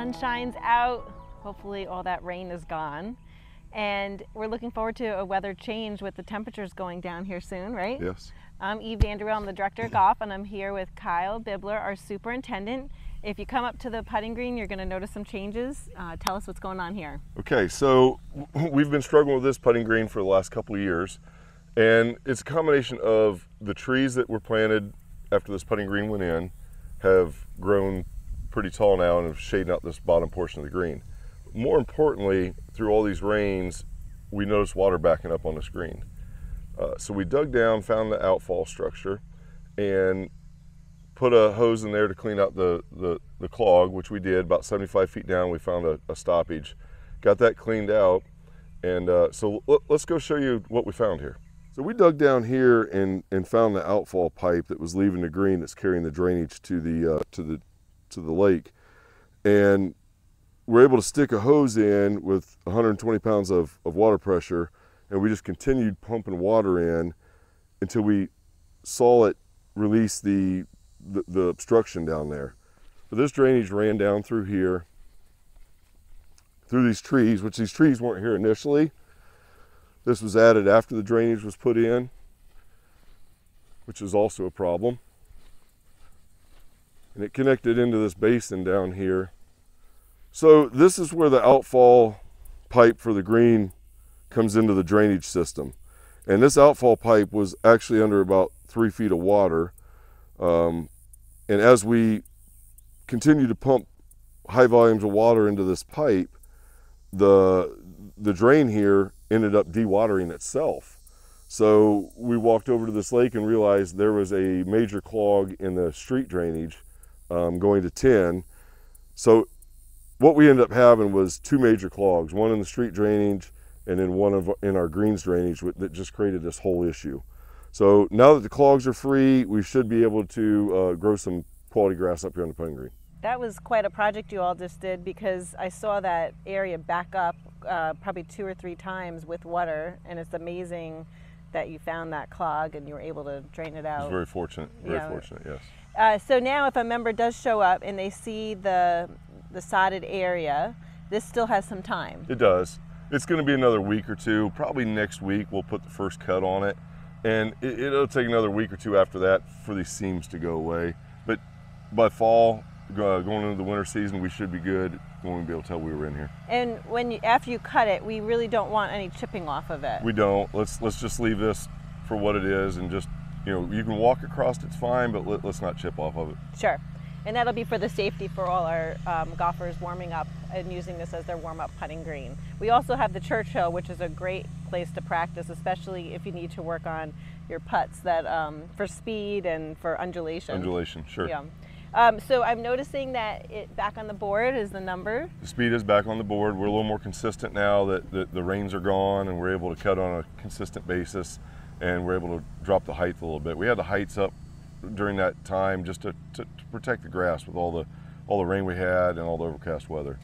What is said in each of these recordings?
sunshine's out. Hopefully all that rain is gone. And we're looking forward to a weather change with the temperatures going down here soon, right? Yes. I'm Eve Vanderwell, I'm the Director of Golf, and I'm here with Kyle Bibler, our Superintendent. If you come up to the putting green, you're going to notice some changes. Tell us what's going on here. Okay, so we've been struggling with this putting green for the last couple of years, and it's a combination of the trees that were planted after this putting green went in have grown pretty tall now and have shaded out this bottom portion of the green. More importantly, through all these rains, we noticed water backing up on this green. So we dug down, found the outfall structure, and put a hose in there to clean out the clog, which we did. About 75 feet down, we found a stoppage. Got that cleaned out, and so let's go show you what we found here. So we dug down here and found the outfall pipe that was leaving the green that's carrying the drainage to the lake, and we're able to stick a hose in with 120 pounds of water pressure, and we just continued pumping water in until we saw it release the obstruction down there. But this drainage ran down through here, through these trees, which these trees weren't here initially. This was added after the drainage was put in, which is also a problem. And it connected into this basin down here. So this is where the outfall pipe for the green comes into the drainage system. And this outfall pipe was actually under about 3 feet of water. And as we continue to pump high volumes of water into this pipe, the drain here ended up dewatering itself. So we walked over to this lake and realized there was a major clog in the street drainage going to 10. So what we ended up having was 2 major clogs, one in the street drainage and then one in our greens drainage that just created this whole issue. So now that the clogs are free, we should be able to grow some quality grass up here on the putting green. That was quite a project you all just did, because I saw that area back up probably 2 or 3 times with water, and it's amazing that you found that clog and you were able to drain it out. I was very fortunate, fortunate, yes. So now if a member does show up and they see the sodded area, this still has some time. It does. It's going to be another week or two. Probably next week we'll put the first cut on it, and it'll take another week or two after that for these seams to go away. But by fall, going into the winter season, we should be good. We won't be able to tell we were in here. And after you cut it, we really don't want any chipping off of it. We don't. Let's just leave this for what it is, and just, you know, you can walk across, it's fine, but let's not chip off of it. Sure. And that'll be for the safety for all our golfers warming up and using this as their warm-up putting green. We also have the Church Hill, which is a great place to practice, especially if you need to work on your putts that for speed and for undulation. Undulation, sure. Yeah. So I'm noticing that back on the board is the number. The speed is back on the board. We're a little more consistent now that the rains are gone, and we're able to cut on a consistent basis, and we're able to drop the height a little bit. We had the heights up during that time just to protect the grass with all the rain we had and all the overcast weather.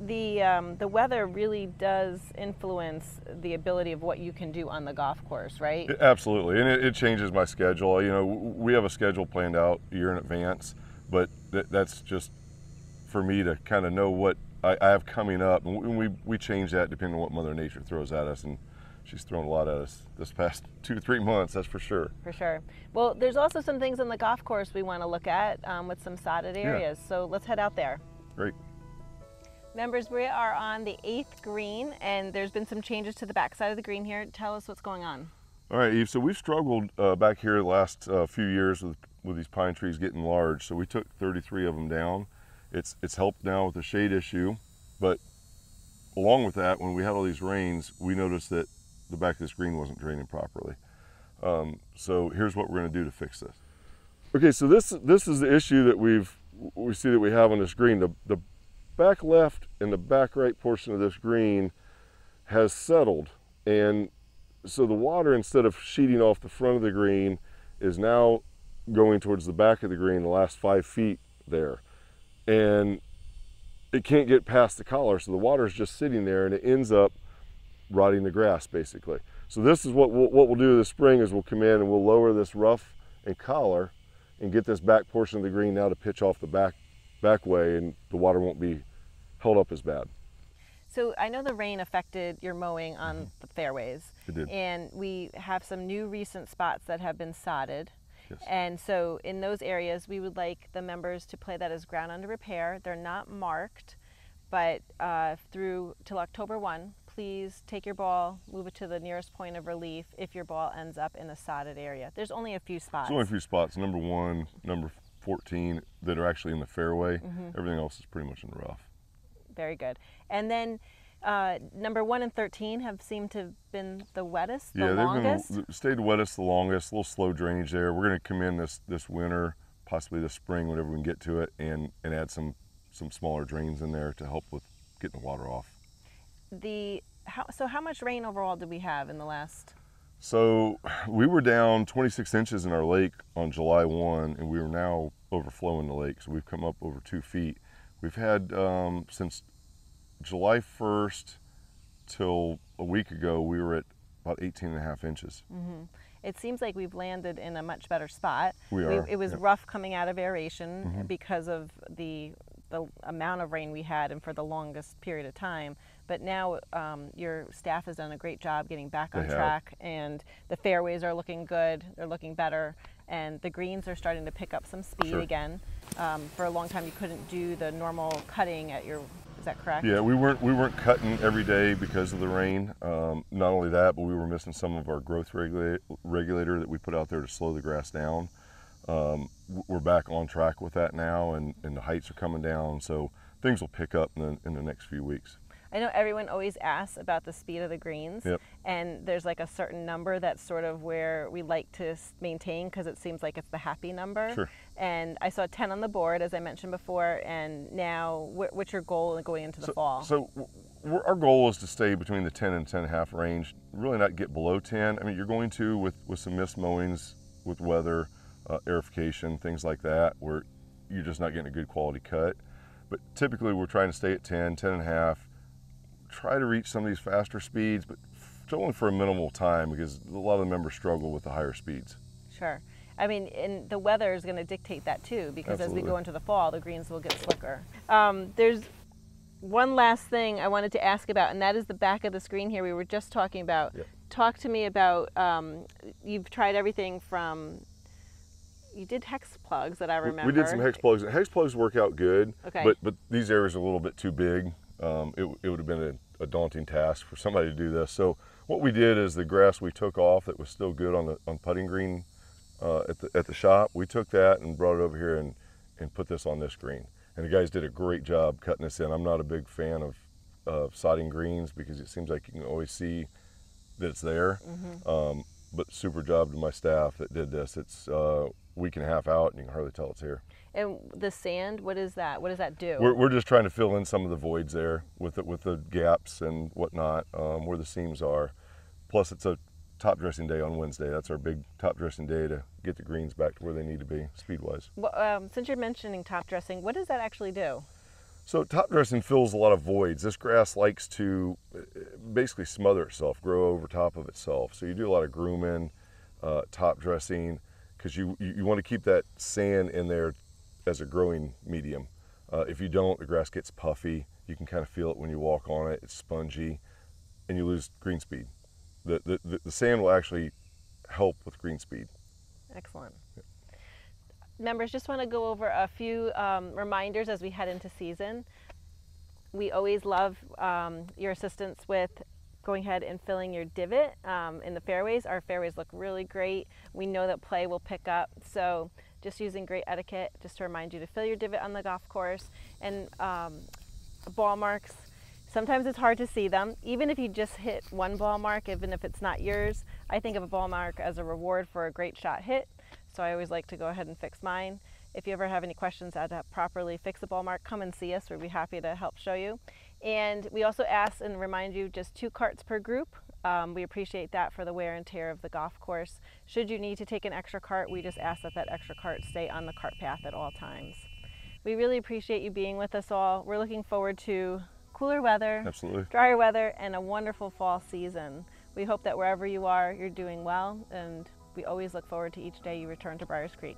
The weather really does influence the ability of what you can do on the golf course, right? Absolutely, and it changes my schedule. You know, we have a schedule planned out a year in advance, but that's just for me to kind of know what I have coming up, and we change that depending on what Mother Nature throws at us, and she's thrown a lot at us this past 2-3 months, that's for sure. For sure. Well, there's also some things on the golf course we want to look at with some sodded areas, so let's head out there. Great. Members, we are on the 8th green, and there's been some changes to the back side of the green here. Tell us what's going on. All right, Eve, so we've struggled back here the last few years with these pine trees getting large, so we took 33 of them down. It's helped now with the shade issue, but along with that, when we had all these rains, we noticed that the back of this green wasn't draining properly. So here's what we're going to do to fix this. Okay, so this is the issue that we see that we have on this green. The back left and the back right portion of this green has settled, and so the water, instead of sheeting off the front of the green, is now going towards the back of the green, the last 5 feet there, and it can't get past the collar, so the water is just sitting there, and it ends up rotting the grass basically. So this is what we'll do this spring, is we'll come in and we'll lower this rough and collar and get this back portion of the green now to pitch off the back way, and the water won't be held up as bad. So I know the rain affected your mowing on the fairways. It did. And we have some new recent spots that have been sodded. Yes. And so in those areas, we would like the members to play that as ground under repair. They're not marked, but through till October 1, please take your ball, move it to the nearest point of relief if your ball ends up in a sodded area. There's only a few spots. There's only a few spots, number 1, number 14, that are actually in the fairway. Everything else is pretty much in the rough. Very good. And then number 1 and 13 have seemed to have been the wettest, the longest. Yeah, they've stayed the wettest, the longest. A little slow drainage there. We're going to come in this winter, possibly this spring, whenever we can get to it, and add some smaller drains in there to help with getting the water off. So how much rain overall did we have in the last? So we were down 26 inches in our lake on July 1, and we are now overflowing the lake. So we've come up over 2 feet. We've had, since July 1st till a week ago, we were at about 18.5 inches. It seems like we've landed in a much better spot. We are. It was rough coming out of aeration because of the amount of rain we had and for the longest period of time. But now your staff has done a great job getting back on track, and the fairways are looking good. They're looking better, and the greens are starting to pick up some speed again. For a long time, you couldn't do the normal cutting at your. Is that correct? Yeah, we weren't cutting every day because of the rain. Not only that, but we were missing some of our growth regulator that we put out there to slow the grass down. We're back on track with that now, and the heights are coming down, so things will pick up in the next few weeks. I know everyone always asks about the speed of the greens, and there's like a certain number that's sort of where we like to maintain because it seems like it's the happy number. Sure. And I saw 10 on the board, as I mentioned before, and now what's your goal going into the fall? So our goal is to stay between the 10 and 10.5 range, really not get below 10. I mean, you're going to with some missed mowings, with weather, aerification, things like that, where you're just not getting a good quality cut. But typically we're trying to stay at 10, 10.5, try to reach some of these faster speeds, but only for a minimal time because a lot of the members struggle with the higher speeds. Sure. I mean, and the weather is going to dictate that too, because as we go into the fall, the greens will get slicker. There's one last thing I wanted to ask about, and that is the back of the screen here we were just talking about. Talk to me about, you've tried everything from, you did hex plugs that I remember. We did some hex plugs. Hex plugs work out good, okay. but these areas are a little bit too big. It would have been a daunting task for somebody to do this. So what we did is the grass we took off that was still good on putting green at the shop, we took that and brought it over here and put this on this green. And the guys did a great job cutting this in. I'm not a big fan of sodding greens because it seems like you can always see that it's there. But super job to my staff that did this. It's a week and a half out and you can hardly tell it's here. And the sand, what is that? What does that do? We're just trying to fill in some of the voids there with the gaps and whatnot, where the seams are. Plus it's a top dressing day on Wednesday. That's our big top dressing day to get the greens back to where they need to be speed-wise. Well, since you're mentioning top dressing, what does that actually do? So top dressing fills a lot of voids. This grass likes to basically smother itself, grow over top of itself. So you do a lot of grooming, top dressing, because you want to keep that sand in there as a growing medium. If you don't, the grass gets puffy. You can kind of feel it when you walk on it. It's spongy, and you lose green speed. The sand will actually help with green speed. Excellent. Yeah. Members, just want to go over a few reminders as we head into season. We always love your assistance with going ahead and filling your divot in the fairways. Our fairways look really great. We know that play will pick up, so just using great etiquette just to remind you to fill your divot on the golf course. And ball marks, sometimes it's hard to see them. Even if you just hit one ball mark, even if it's not yours, I think of a ball mark as a reward for a great shot hit. So I always like to go ahead and fix mine. If you ever have any questions how to properly fix a ball mark, come and see us. We'd be happy to help show you. And we also ask and remind you just 2 carts per group. We appreciate that for the wear and tear of the golf course. Should you need to take an extra cart, we just ask that extra cart stay on the cart path at all times. We really appreciate you being with us all. We're looking forward to cooler weather, absolutely, drier weather, and a wonderful fall season. We hope that wherever you are, you're doing well, and we always look forward to each day you return to Briars Creek.